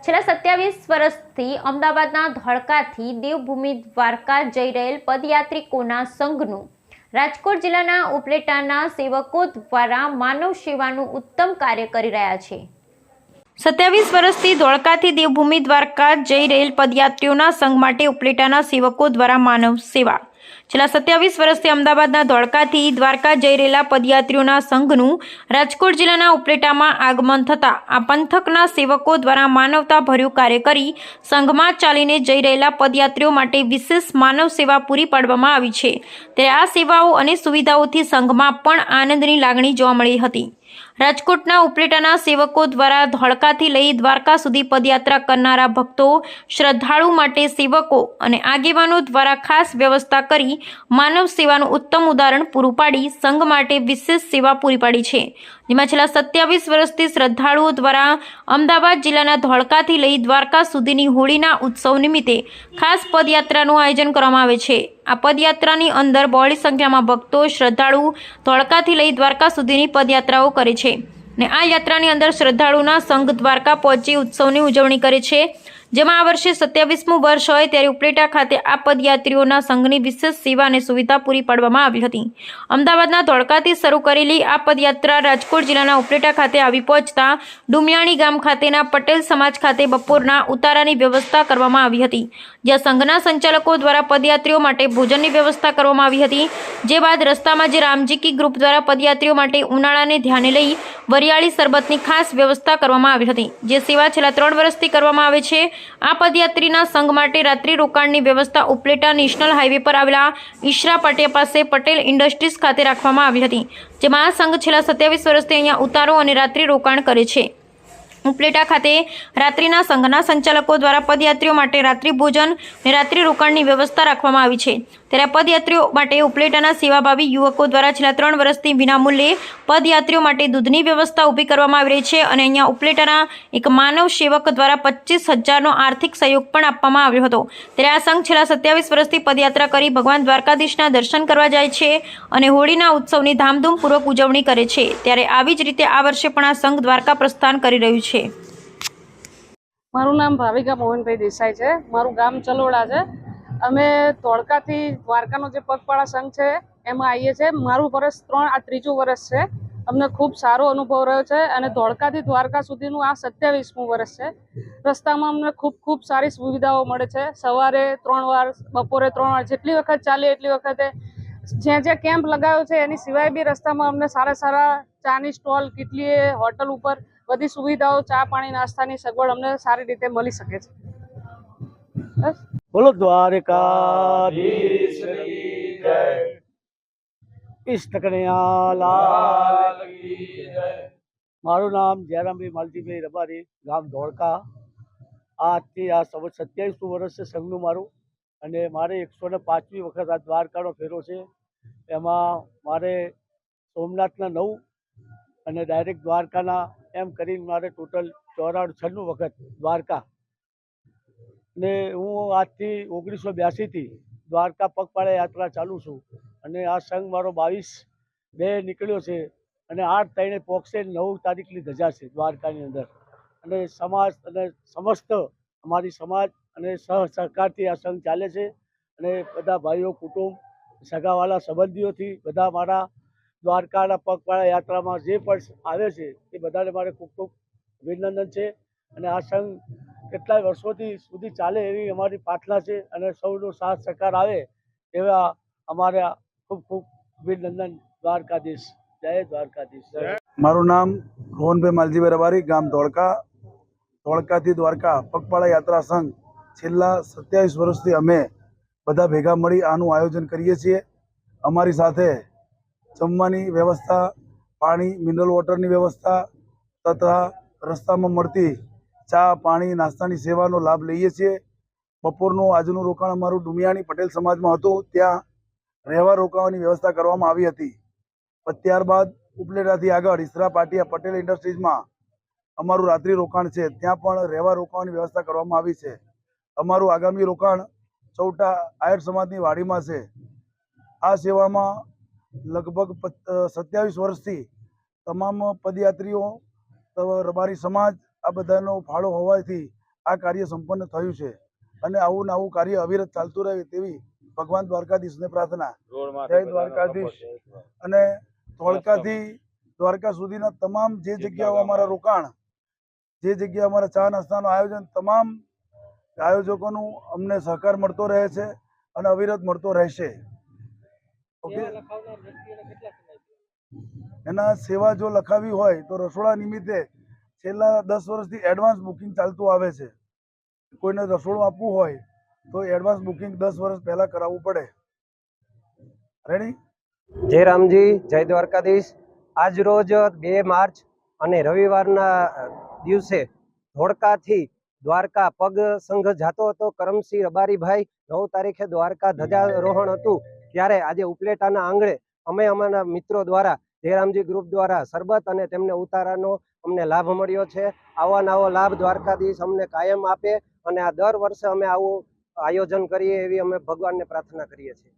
છેલ્લા 27 વર્ષથી અમદાવાદના ધોળકાથી દેવભૂમિ દ્વારકા જઈ રહેલ પદયાત્રિકોના સંઘનું રાજકોટ જિલ્લાના ઉપલેટાના સેવકો દ્વારા માનવ સેવાનું ઉત્તમ કાર્ય કરી રહ્યા છે। 27 વર્ષથી ધોળકાથી દેવભૂમિ દ્વારકા જઈ રહેલ પદયાત્રીઓના સંઘ માટે ઉપલેટાના સેવકો દ્વારા માનવ સેવા। છેલ્લા 27 વર્ષથી અમદાવાદના ધોળકાથી દ્વારકા જઈ રહેલા પદયાત્રીઓના સંઘનું રાજકોટ જિલ્લાના ઉપલેટામાં આગમન થતાં આ પંથકના સેવકો દ્વારા માનવતાભર્યું કાર્ય કરી સંઘમાં ચાલીને જઈ રહેલા પદયાત્રીઓ માટે વિશેષ માનવ સેવા પૂરી પાડવામાં આવી છે। ત્યારે આ સેવાઓ અને સુવિધાઓથી સંઘમાં પણ આનંદની લાગણી જોવા મળી હતી। રાજકોટના ઉપલેટાના સેવકો દ્વારા ધોળકાથી લઈ દ્વારકા સુધી પદયાત્રા કરનારા ભક્તો શ્રદ્ધાળુ માટે સેવકો અને આગેવાનો દ્વારા ખાસ વ્યવસ્થા કરી માનવ સેવાનું ઉત્તમ ઉદાહરણ પૂરું પાડી સંઘ માટે વિશેષ સેવા પૂરી પાડી છે, જેમાં છેલ્લા 27 વર્ષથી શ્રદ્ધાળુઓ દ્વારા અમદાવાદ જિલ્લાના ધોળકાથી લઈ દ્વારકા સુધીની હોળીના ઉત્સવ નિમિત્તે ખાસ પદયાત્રાનું આયોજન કરવામાં આવે છે। આ પદયાત્રાની અંદર બહોળી સંખ્યામાં ભક્તો શ્રદ્ધાળુ ધોળકાથી લઈ દ્વારકા સુધીની પદયાત્રાઓ કરે છે અને આ યાત્રાની અંદર શ્રદ્ધાળુના સંઘ દ્વારકા પહોંચી ઉત્સવની ઉજવણી કરે છે, જેમાં આ વર્ષે 27મું વર્ષ હોય ત્યારે ઉપલેટા ખાતે આ પદયાત્રીઓના સંઘની વિશેષ સેવા અને સુવિધા પૂરી પાડવામાં આવી હતી। અમદાવાદના ધોળકાથી શરૂ કરેલી આ પદયાત્રા રાજકોટ જિલ્લાના ઉપલેટા ખાતે આવી પહોંચતા ડુમિયાણી ગામ ખાતેના પટેલ સમાજ ખાતે બપોરના ઉતારાની વ્યવસ્થા કરવામાં આવી હતી, જ્યાં સંઘના સંચાલકો દ્વારા પદયાત્રીઓ માટે ભોજનની વ્યવસ્થા કરવામાં આવી હતી। જે બાદ રસ્તામાં જે રામજીકી ગ્રુપ દ્વારા પદયાત્રીઓ માટે ઉનાળાને ધ્યાને લઈ વરિયાળી શરબતની ખાસ વ્યવસ્થા કરવામાં આવી હતી, જે સેવા છેલ્લા 3 વર્ષથી કરવામાં આવે છે। આ પદયાત્રીના સંઘ માટે રાત્રિ રોકાણની વ્યવસ્થા ઉપલેટા નેશનલ હાઈવે પર આવેલા ઈશરા પાટિયા પાસે પટેલ ઇન્ડસ્ટ્રીઝ ખાતે રાખવામાં આવી હતી, જેમાં આ સંઘ છેલ્લા 27 વર્ષથી અહીંયા ઉતારો અને રાત્રિ રોકાણ કરે છે। ઉપલેટા ખાતે રાત્રિના સંઘના સંચાલકો દ્વારા પદયાત્રીઓ માટે રાત્રિ ભોજન અને રાત્રિ રોકાણની વ્યવસ્થા રાખવામાં આવી છે। ત્યારે પદયાત્રીઓ માટે ઉપલેટાના સેવાભાવી યુવકો દ્વારા છેલ્લા 3 વર્ષથી વિનામૂલ્યે પદયાત્રીઓ માટે દૂધની વ્યવસ્થા ઊભી કરવામાં આવી રહી છે અને અહીંયા ઉપલેટાના એક માનવ સેવક દ્વારા 25,000નો આર્થિક સહયોગ પણ આપવામાં આવ્યો હતો। ત્યારે આ સંઘ છેલ્લા 27 વર્ષથી પદયાત્રા કરી ભગવાન દ્વારકાધીશના દર્શન કરવા જાય છે અને હોળીના ઉત્સવની ધામધૂમપૂર્વક ઉજવણી કરે છે। ત્યારે આવી જ રીતે આ વર્ષે પણ આ સંઘ દ્વારકા પ્રસ્થાન કરી રહ્યું છે। મારું નામ ભાવિકા મોહનભાઈ દેસાઈ છે। મારું ગામ ચલોડા છે। અમે ધોળકાથી દ્વારકાનો જે પગપાળા સંઘ છે એમાં આવીએ છીએ। મારું વર્ષ 3 આ ત્રીજું વર્ષ છે। અમને ખૂબ સારો અનુભવ રહ્યો છે અને ધોળકાથી દ્વારકા સુધીનું આ 27મું વર્ષ છે। રસ્તામાં અમને ખૂબ સારી સુવિધાઓ મળે છે। સવારે 3 વાર, બપોરે 3 વાર, જેટલી વખત ચાલે એટલી વખતે જ્યાં કેમ્પ લગાવ્યો છે એની સિવાય બી રસ્તામાં અમને સારા ચાની સ્ટોલ, કેટલીય હોટલ ઉપર બધી સુવિધાઓ, ચા પાણી નાસ્તાની સગવડ અમને સારી રીતે મળી શકે છે। બસ બોલો દ્વારકાધીશ કી જય, કૃષ્ણ કનૈયા લાલ કી જય। મારું નામ જયરામભાઈ માલજીભાઈ રબારી, ગામ ધોળકા। આજથી આ 27મું વર્ષ છે સંઘનું મારું, અને મારે 105મી વખત આ દ્વારકાનો ફેરો છે। એમાં મારે સોમનાથના 9 અને ડાયરેક્ટ દ્વારકાના એમ કરીને મારે ટોટલ 94-96 વખત દ્વારકા। ને હું આજથી 1982થી દ્વારકા પગપાળા યાત્રા ચાલુ છું અને આ સંઘ મારો 22/2 નીકળ્યો છે અને 8/3 પહોંચશે। 9 તારીખની ધજા છે દ્વારકાની અંદર, અને સમાજ અને સમસ્ત અમારી સમાજ અને સહકારથી આ સંઘ ચાલે છે। અને બધા ભાઈઓ, કુટુંબ, સગાવાલા, સંબંધીઓથી બધા મારા દ્વારકાના પગપાળા યાત્રામાં જે પણ આવે છે એ બધાને મારે ખૂબ અભિનંદન છે। અને આ સંઘ કેટલાય વર્ષોથી સુધી ચાલે એવી અમારી પ્રાર્થના છે અને સૌનો સાથ સહકાર આવે એવા અમારા ખૂબ અભિનંદન। દ્વારકાધીશ જય, દ્વારકાધીશ જય। મારું નામ રોહનભાઈ માલજીભાઈ રબારી, ગામ ધોળકા। ધોળકાથી દ્વારકા પગપાળા યાત્રા સંઘ છેલ્લા 27 વર્ષથી અમે બધા ભેગા મળી આનું આયોજન કરીએ છીએ। અમારી સાથે જમવાની વ્યવસ્થા, પાણી, મિનરલ વોટરની વ્યવસ્થા તથા રસ્તામાં મળતી ચા, પાણી, નાસ્તાની સેવાનો લાભ લઈએ છીએ। બપોરનું આજનું રોકાણ અમારું ડુમિયાણી પટેલ સમાજમાં હતું, ત્યાં રહેવા રોકાવાની વ્યવસ્થા કરવામાં આવી હતી। ત્યારબાદ ઉપલેટાથી આગળ ઈશરા પાટિયા પટેલ ઇન્ડસ્ટ્રીઝમાં અમારું રાત્રિ રોકાણ છે, ત્યાં પણ રહેવા રોકાવાની વ્યવસ્થા કરવામાં આવી છે। અમારું આગામી રોકાણ ચૌટા આયર સમાજની વાડીમાં છે। આ સેવામાં લગભગ 27 વર્ષથી તમામ પદયાત્રીઓ, રબારી સમાજ આ બધાનો ફાળો હોવાથી આ કાર્ય સંપન્ન થયું છે અને આવું ને આવું કાર્ય અવિરત ચાલતું રહે તેવી ભગવાન દ્વારકાધીશને પ્રાર્થના. જય દ્વારકાધીશ. અને ધોળકાથી દ્વારકા સુધીના તમામ જે જગ્યાઓ અમારા રોકાણ, જે જગ્યા અમારા ચા નાસ્તાનું આયોજન, તમામ આયોજકોનું અમને સહકાર મળતો રહે છે અને અવિરત મળતો રહેશે. ઓકે. એના સેવા જો લખાવી હોય તો રસોડા નિમિત્તે છેલ્લા 10 વર્ષથી એડવાન્સ બુકિંગ ચાલતું આવે છે. કોઈને રસોડું આપવું હોય તો એડવાન્સ બુકિંગ 10 વર્ષ પહેલા કરાવવું પડે. રેડી? જય રામજી, જય દ્વારકાધીશ. આજ રોજ 2 માર્ચ અને રવિવારના દિવસે ધોળકાથી દ્વારકા પગ સંઘ જાતો હતો. કરમસિંહ રબારીભાઈ 9 તારીખે દ્વારકા ધજારોહણ હતું, ત્યારે આજે ઉપલેટાના આંગણે અમે અમારા મિત્રો દ્વારા જયરામજી ગ્રુપ દ્વારા શરબત અને તેમને ઉતારાનો અમને લાભ મળ્યો છે. આવો નવો લાભ દ્વારકાધીશ અમને કાયમ આપે અને આ દર વર્ષે અમે આવું આયોજન કરીએ એવી અમે ભગવાનને પ્રાર્થના કરીએ છીએ.